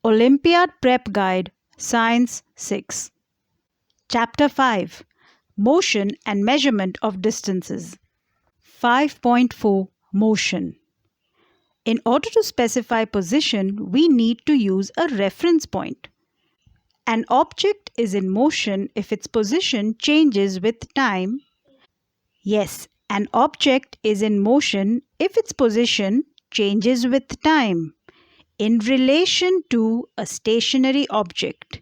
Olympiad Prep Guide, Science 6. Chapter 5, Motion and Measurement of Distances. 5.4, Motion. In order to specify position, we need to use a reference point. An object is in motion if its position changes with time. Yes, an object is in motion if its position changes with time in relation to a stationary object.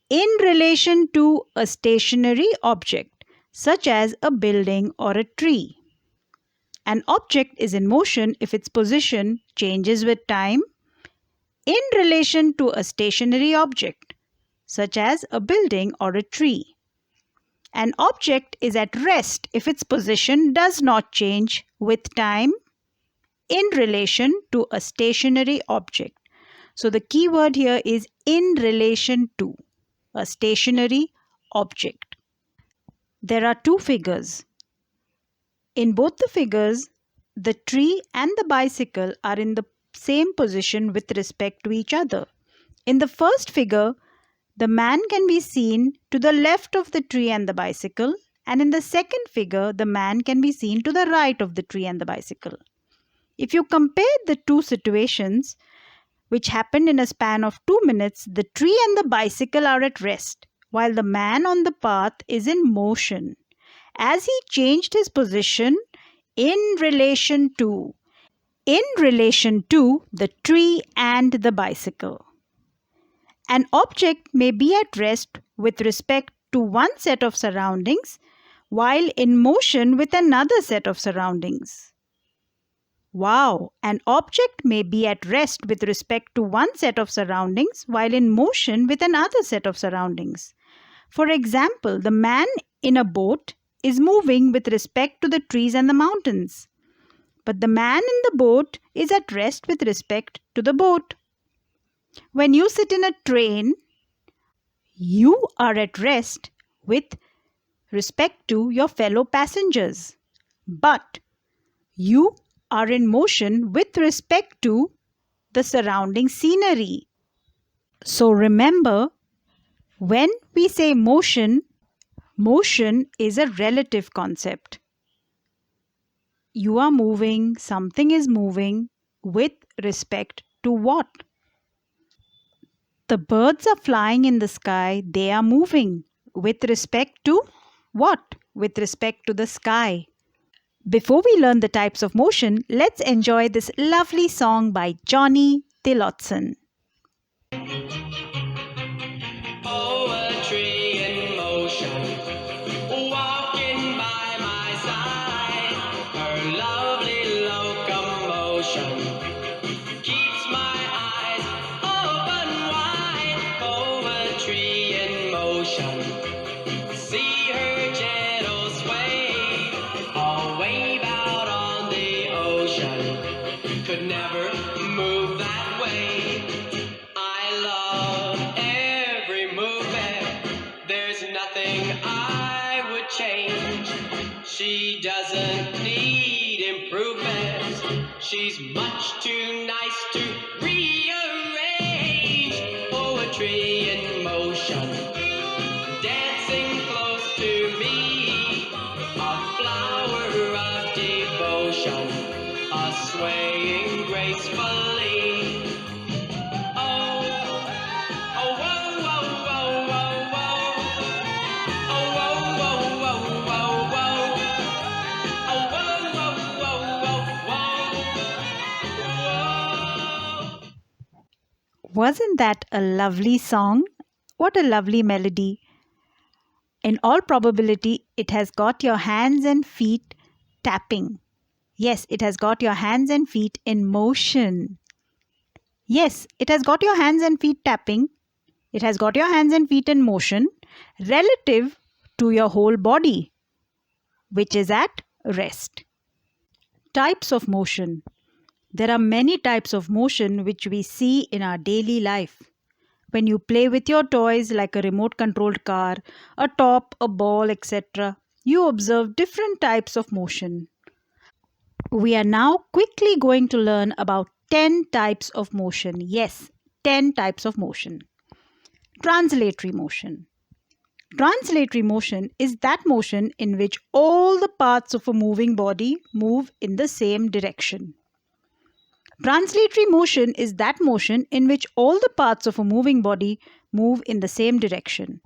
In relation to a stationary object, such as a building or a tree. An object is in motion if its position changes with time in relation to a stationary object, such as a building or a tree. An object is at rest if its position does not change with time in relation to a stationary object. So the key word here is in relation to a stationary object. There are two figures. In both the figures, the tree and the bicycle are in the same position with respect to each other. In the first figure, the man can be seen to the left of the tree and the bicycle, and in the second figure, the man can be seen to the right of the tree and the bicycle. If you compare the two situations, which happened in a span of 2 minutes, the tree and the bicycle are at rest, while the man on the path is in motion, as he changed his position in relation to the tree and the bicycle. An object may be at rest with respect to one set of surroundings while in motion with another set of surroundings. Wow! An object may be at rest with respect to one set of surroundings while in motion with another set of surroundings. For example, the man in a boat is moving with respect to the trees and the mountains, but the man in the boat is at rest with respect to the boat. When you sit in a train, you are at rest with respect to your fellow passengers, but you are in motion with respect to the surrounding scenery. So remember, when we say motion, motion is a relative concept. You are moving, something is moving with respect to what? The birds are flying in the sky, they are moving with respect to what? With respect to the sky. Before we learn the types of motion, let's enjoy this lovely song by Johnny Tillotson. Poetry in motion, walking by my side. Her lovely locomotion keeps my eyes open wide. Poetry in motion, see her gentle sway. A wave out on the ocean could never move that way. I love every movement, there's nothing I would change. She doesn't need improvements, she's much too nice to rearrange. Poetry in motion, dancing close to me, a flower of devotion, a swaying gracefully. Wasn't that a lovely song? What a lovely melody. In all probability, it has got your hands and feet tapping. Yes, it has got your hands and feet in motion. Yes, it has got your hands and feet tapping. It has got your hands and feet in motion relative to your whole body, which is at rest. Types of motion. There are many types of motion which we see in our daily life. When you play with your toys like a remote-controlled car, a top, a ball, etc., you observe different types of motion. We are now quickly going to learn about 10 types of motion. Yes, 10 types of motion. Translatory motion. Translatory motion is that motion in which all the parts of a moving body move in the same direction. Translatory motion is that motion in which all the parts of a moving body move in the same direction.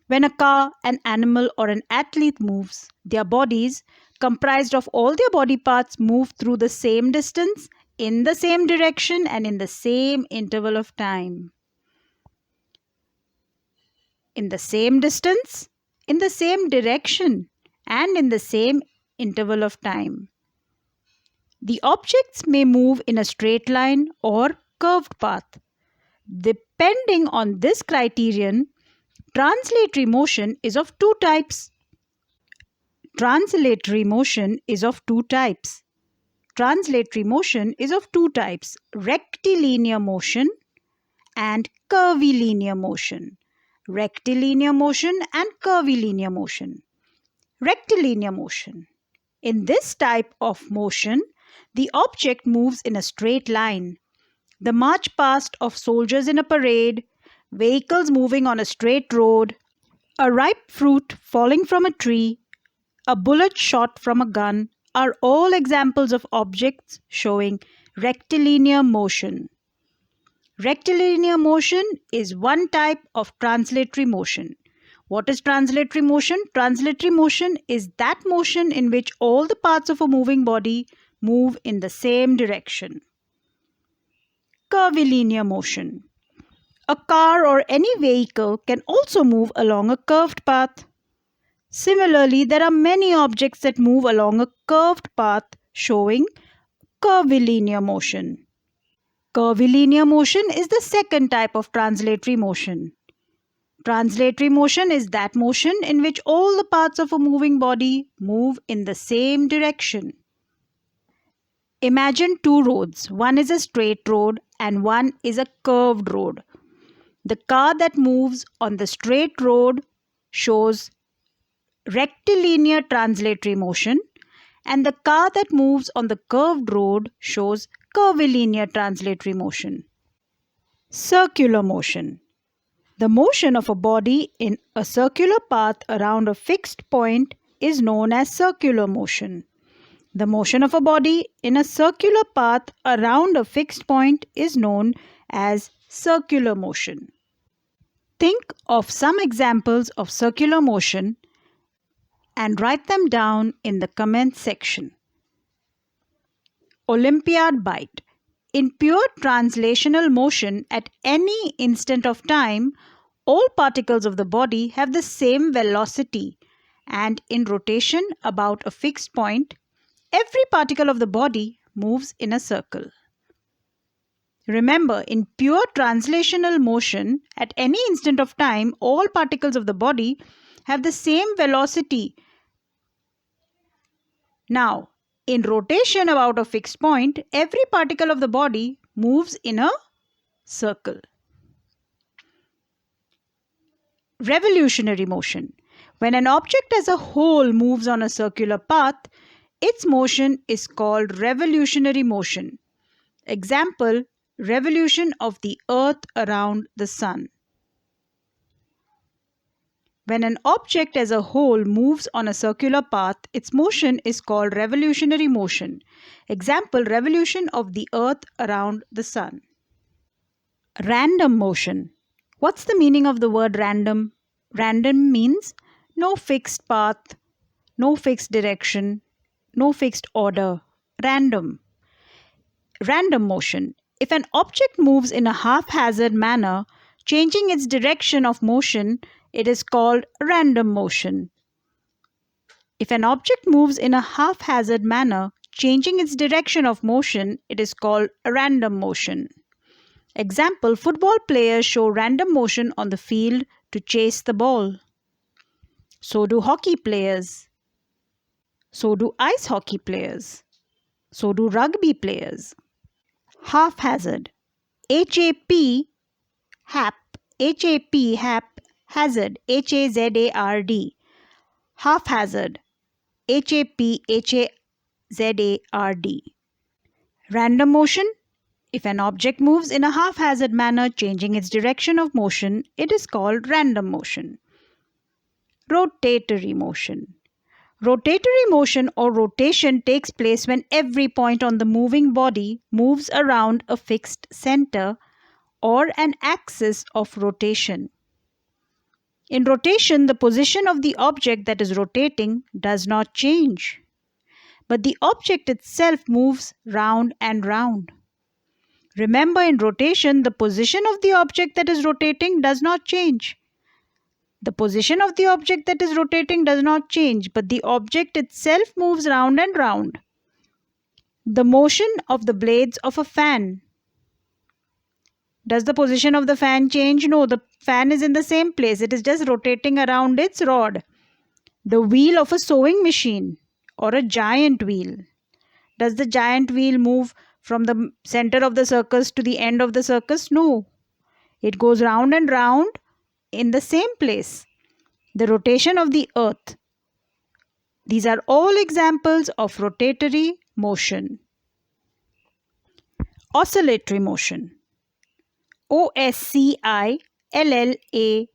When a car, an animal, or an athlete moves, their bodies, comprised of all their body parts, move through the same distance, in the same direction, and in the same interval of time. In the same distance, in the same direction, and in the same interval of time. The objects may move in a straight line or curved path. Depending on this criterion, translatory motion is of two types. Translatory motion is of two types. Translatory motion is of two types: rectilinear motion and curvilinear motion. Rectilinear motion and curvilinear motion. Rectilinear motion. In this type of motion, the object moves in a straight line. The march past of soldiers in a parade, vehicles moving on a straight road, a ripe fruit falling from a tree, a bullet shot from a gun are all examples of objects showing rectilinear motion. Rectilinear motion is one type of translatory motion. What is translatory motion? Translatory motion is that motion in which all the parts of a moving body move in the same direction. Curvilinear motion. A car or any vehicle can also move along a curved path. Similarly, there are many objects that move along a curved path showing curvilinear motion. Curvilinear motion is the second type of translatory motion. Translatory motion is that motion in which all the parts of a moving body move in the same direction. Imagine two roads. One is a straight road and one is a curved road. The car that moves on the straight road shows rectilinear translatory motion, and the car that moves on the curved road shows curvilinear translatory motion. Circular motion. The motion of a body in a circular path around a fixed point is known as circular motion. The motion of a body in a circular path around a fixed point is known as circular motion. Think of some examples of circular motion and write them down in the comment section. Olympiad bite. In pure translational motion at any instant of time, all particles of the body have the same velocity, and in rotation about a fixed point, every particle of the body moves in a circle. Remember, in pure translational motion at any instant of time, all particles of the body have the same velocity. Now, in rotation about a fixed point, every particle of the body moves in a circle. Revolutionary motion. When an object as a whole moves on a circular path, its motion is called revolutionary motion. Example, revolution of the earth around the sun. When an object as a whole moves on a circular path, its motion is called revolutionary motion. Example, revolution of the earth around the sun. Random motion. What's the meaning of the word random? Random means no fixed path, no fixed direction, no fixed order. Random. Random motion. If an object moves in a haphazard manner, changing its direction of motion, it is called random motion. If an object moves in a haphazard manner, changing its direction of motion, it is called random motion. Example, football players show random motion on the field to chase the ball. So do hockey players. So do ice hockey players. So do rugby players. Haphazard. H-A-P, hap, H-A-P, hap, hazard, H-A-Z-A-R-D. Haphazard. H-A-P-H-A-Z-A-R-D. Random motion. If an object moves in a haphazard manner, changing its direction of motion, it is called random motion. Rotatory motion. Rotatory motion or rotation takes place when every point on the moving body moves around a fixed center or an axis of rotation. In rotation, the position of the object that is rotating does not change, but the object itself moves round and round. Remember, in rotation, the position of the object that is rotating does not change. The position of the object that is rotating does not change, but the object itself moves round and round. The motion of the blades of a fan. Does the position of the fan change? No, the fan is in the same place. It is just rotating around its rod. The wheel of a sewing machine or a giant wheel. Does the giant wheel move from the center of the circus to the end of the circus? No. It goes round and round in the same place. The rotation of the earth. These are all examples of rotatory motion. Oscillatory motion. Oscillatory. Oscillatory.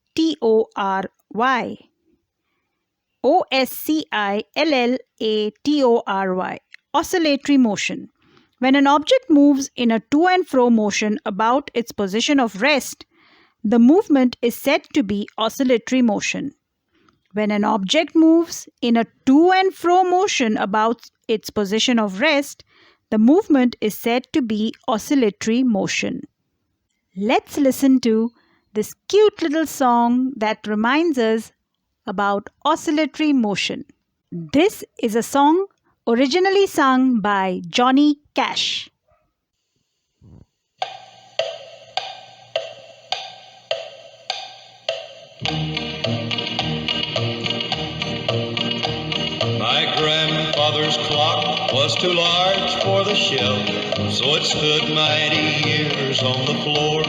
Oscillatory motion. When an object moves in a to and fro motion about its position of rest, the movement is said to be oscillatory motion. When an object moves in a to and fro motion about its position of rest, the movement is said to be oscillatory motion. Let's listen to this cute little song that reminds us about oscillatory motion. This is a song originally sung by Johnny Cash. My grandfather's clock was too large for the shelf, so it stood 90 years on the floor.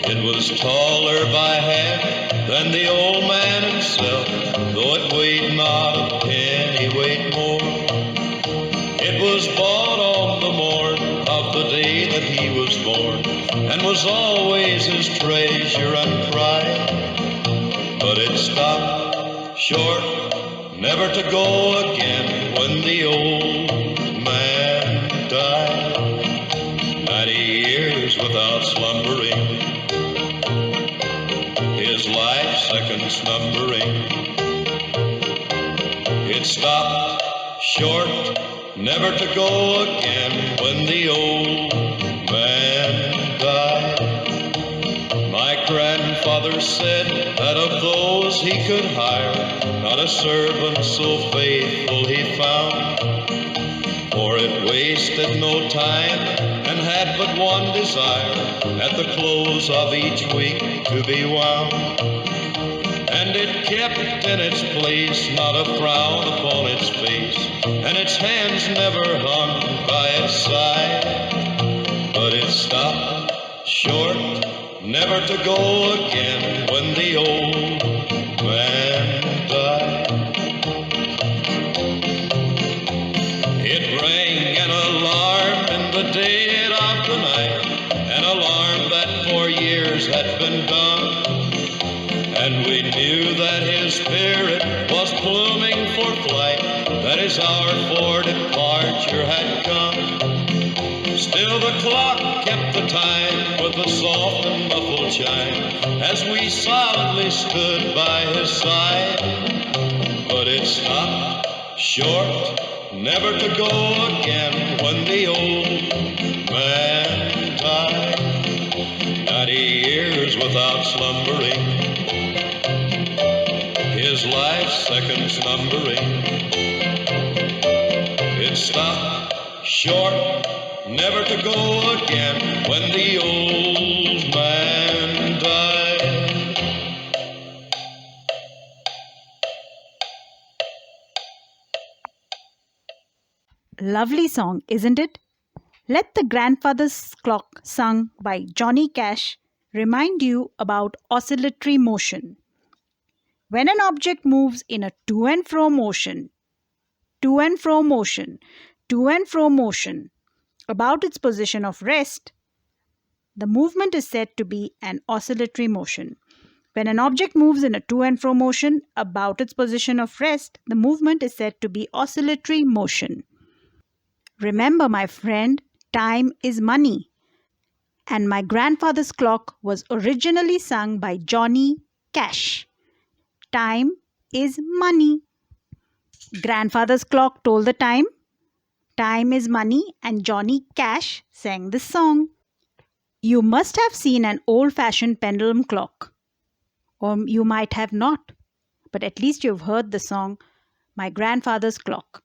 It was taller by half than the old man himself, though it weighed not a pennyweight more. It was bought on the morn of the day that he was born, and was always his treasure and pride. But it stopped short, never to go again, when the old man died. 90 years without slumbering, his life seconds numbering. It stopped short, never to go again, when the old man died. My grandfather said that of those he could hire, not a servant so faithful he found. For it wasted no time and had but one desire, at the close of each week to be wound. And it kept in its place, not a frown upon its face, and its hands never hung by its side. But it stopped short, never to go again, when the old man died. It rang an alarm in the dead of the night, an alarm that for years had been done. And we knew that his spirit was pluming for flight, that his hour for departure had come. Still the clock kept the time with a soft and muffled chime, as we silently stood by his side. But it stopped short, never to go again, when the old man died. 90 years without slumbering, his life seconds numbering. It stopped short, never to go again, when the old man died. Lovely song, isn't it? Let the Grandfather's Clock, sung by Johnny Cash, remind you about oscillatory motion. When an object moves in a to and fro motion, to and fro motion, to and fro motion, about its position of rest, the movement is said to be an oscillatory motion. When an object moves in a to and fro motion about its position of rest, the movement is said to be oscillatory motion. Remember, my friend, time is money. And my grandfather's clock was originally sung by Johnny Cash. Time is money. Grandfather's clock told the time. Time is money, and Johnny Cash sang this song. You must have seen an old-fashioned pendulum clock. Or you might have not, but at least you've heard the song, My Grandfather's Clock.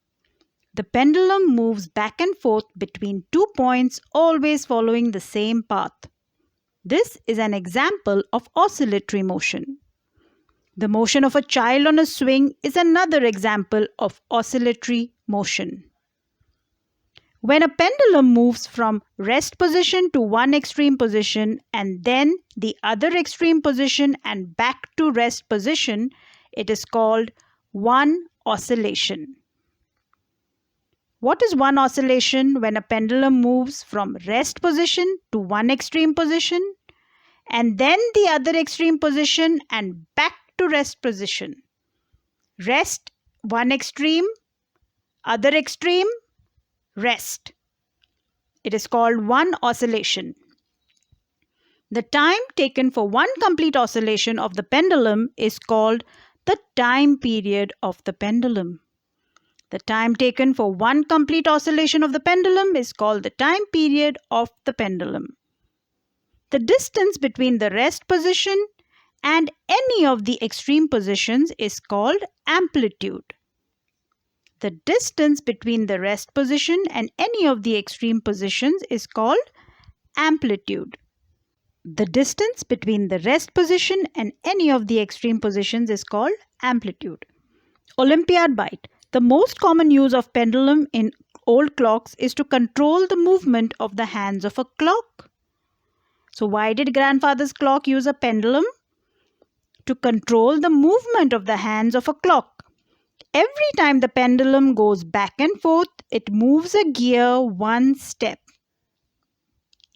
The pendulum moves back and forth between 2 points, always following the same path. This is an example of oscillatory motion. The motion of a child on a swing is another example of oscillatory motion. When a pendulum moves from rest position to one extreme position and then the other extreme position and back to rest position, it is called one oscillation. What is one oscillation? When a pendulum moves from rest position to one extreme position and then the other extreme position and back to rest position. Rest, one extreme, other extreme, rest. It is called one oscillation. The time taken for one complete oscillation of the pendulum is called the time period of the pendulum. The time taken for one complete oscillation of the pendulum is called the time period of the pendulum. The distance between the rest position and any of the extreme positions is called amplitude. The distance between the rest position and any of the extreme positions is called amplitude. The distance between the rest position and any of the extreme positions is called amplitude. Olympiad bite. The most common use of pendulum in old clocks is to control the movement of the hands of a clock. So why did grandfather's clock use a pendulum? To control the movement of the hands of a clock. Every time the pendulum goes back and forth, it moves a gear one step.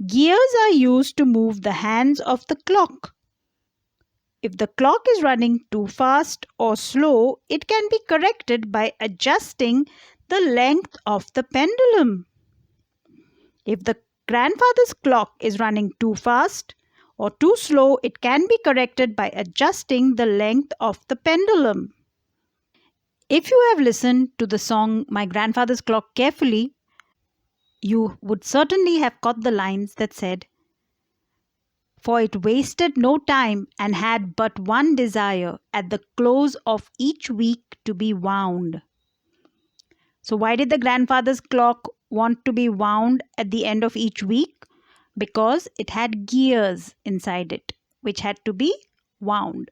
Gears are used to move the hands of the clock. If the clock is running too fast or slow, it can be corrected by adjusting the length of the pendulum. If the grandfather's clock is running too fast or too slow, it can be corrected by adjusting the length of the pendulum. If you have listened to the song My Grandfather's Clock carefully, you would certainly have caught the lines that said, "For it wasted no time and had but one desire at the close of each week to be wound." So why did the grandfather's clock want to be wound at the end of each week? Because it had gears inside it, which had to be wound.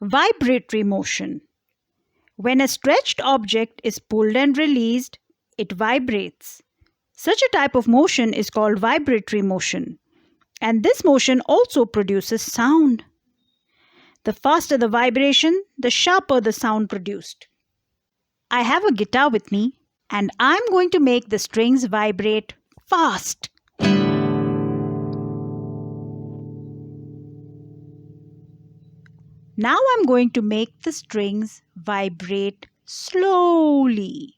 Vibratory motion. When a stretched object is pulled and released, it vibrates. Such a type of motion is called vibratory motion. And this motion also produces sound. The faster the vibration, the sharper the sound produced. I have a guitar with me, and I'm going to make the strings vibrate fast. Now I'm going to make the strings vibrate slowly.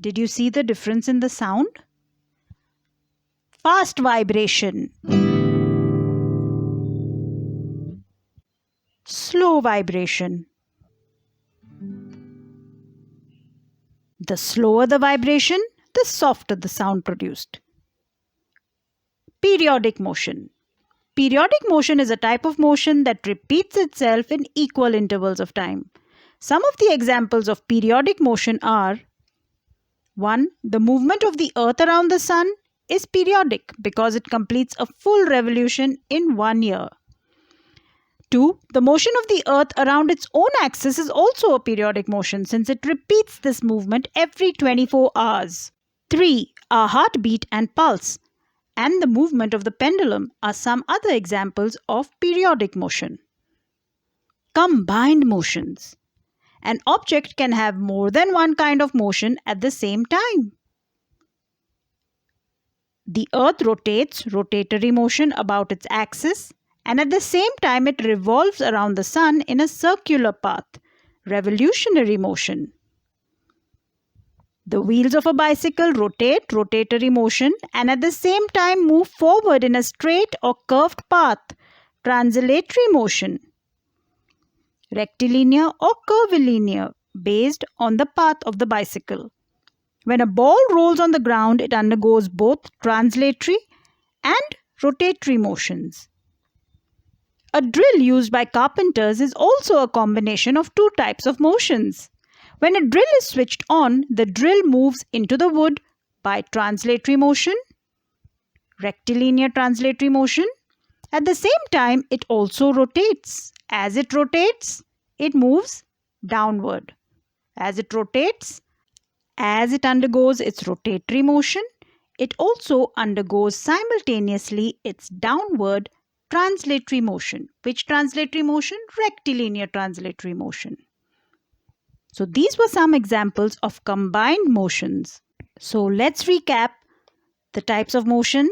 Did you see the difference in the sound? Fast vibration. Slow vibration. The slower the vibration, the softer the sound produced. Periodic motion. Periodic motion is a type of motion that repeats itself in equal intervals of time. Some of the examples of periodic motion are: 1. The movement of the earth around the sun is periodic because it completes a full revolution in 1 year. 2. The motion of the earth around its own axis is also a periodic motion since it repeats this movement every 24 hours. 3. Our heartbeat and pulse and the movement of the pendulum are some other examples of periodic motion. Combined motions. An object can have more than one kind of motion at the same time. The Earth rotates, rotatory motion, about its axis, and at the same time it revolves around the Sun in a circular path, revolutionary motion. The wheels of a bicycle rotate, rotatory motion, and at the same time move forward in a straight or curved path, translatory motion. Rectilinear or curvilinear, based on the path of the bicycle. When a ball rolls on the ground, it undergoes both translatory and rotatory motions. A drill used by carpenters is also a combination of two types of motions. When a drill is switched on, the drill moves into the wood by translatory motion, rectilinear translatory motion. At the same time, it also rotates. As it rotates, it moves downward. As it rotates, as it undergoes its rotatory motion, it also undergoes simultaneously its downward translatory motion. Which translatory motion? Rectilinear translatory motion. So these were some examples of combined motions. So let's recap the types of motion.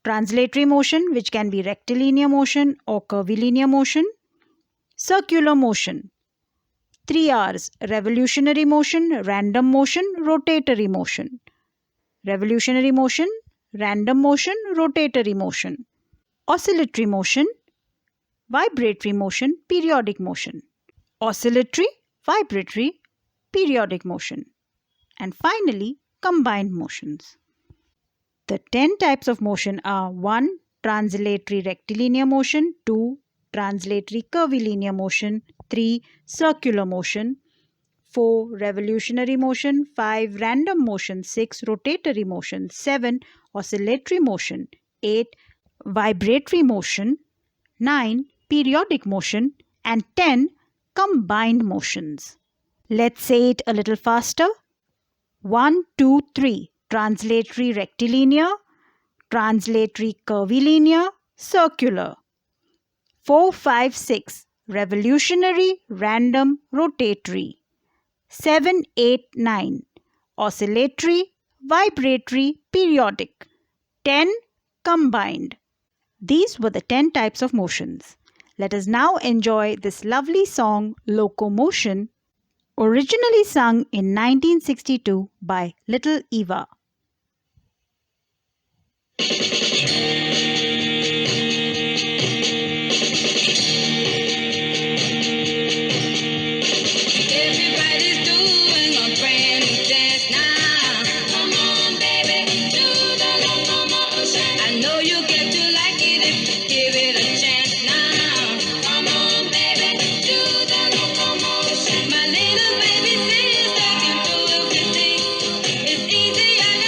Translatory motion, which can be rectilinear motion or curvilinear motion. Circular motion. 3 R's: revolutionary motion, random motion, rotatory motion. Revolutionary motion, random motion, rotatory motion. Oscillatory motion, vibratory motion, periodic motion. Oscillatory, vibratory, periodic motion. And finally, combined motions. The 10 types of motion are 1. Translatory rectilinear motion, 2. Translatory curvilinear motion, 3. Circular motion, 4. Revolutionary motion, 5. Random motion, 6. Rotatory motion, 7. Oscillatory motion, 8. Vibratory motion, 9. Periodic motion, and 10. Combined motions. Let's say it a little faster. 1, 2, 3. Translatory rectilinear, translatory curvilinear, circular. 4, 5, 6. Revolutionary, random, rotatory. 7, 8, 9. Oscillatory, vibratory, periodic. 10. Combined. These were the 10 types of motions. Let us now enjoy this lovely song, Locomotion, originally sung in 1962 by Little Eva. Everybody's doing a brand new dance now. Come on, baby, do the locomotion. I know you get to like it if you give it a chance now. Come on, baby, do the locomotion. My little baby says I can do everything. It's easy, I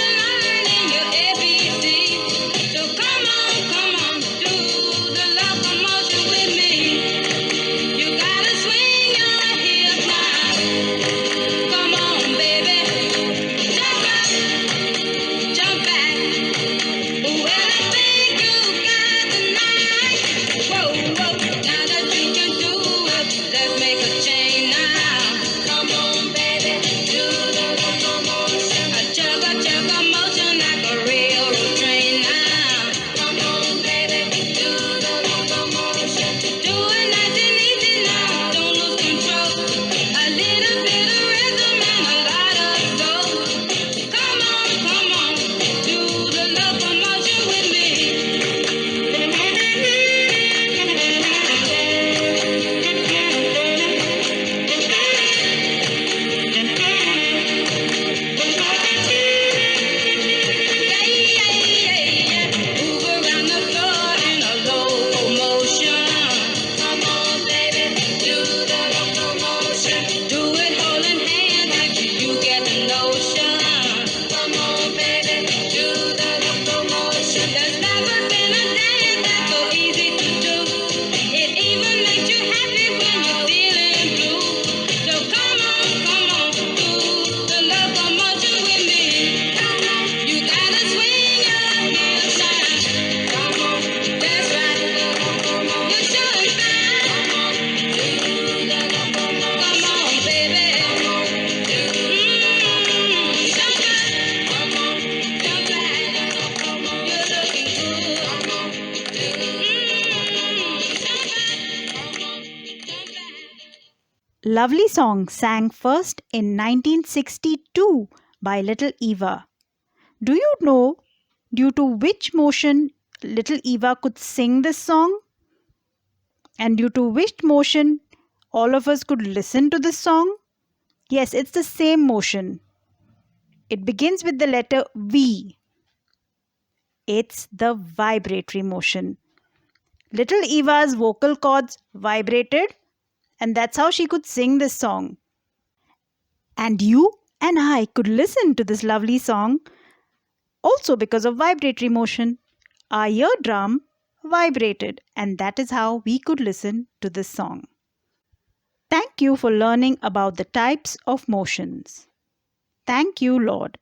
lovely song sang first in 1962 by Little Eva. Do you know due to which motion Little Eva could sing this song? And due to which motion all of us could listen to this song? Yes, it's the same motion. It begins with the letter V. It's the vibratory motion. Little Eva's vocal cords vibrated, and that's how she could sing this song. And you and I could listen to this lovely song also because of vibratory motion. Our eardrum vibrated, and that is how we could listen to this song. Thank you for learning about the types of motions. Thank you, Lord.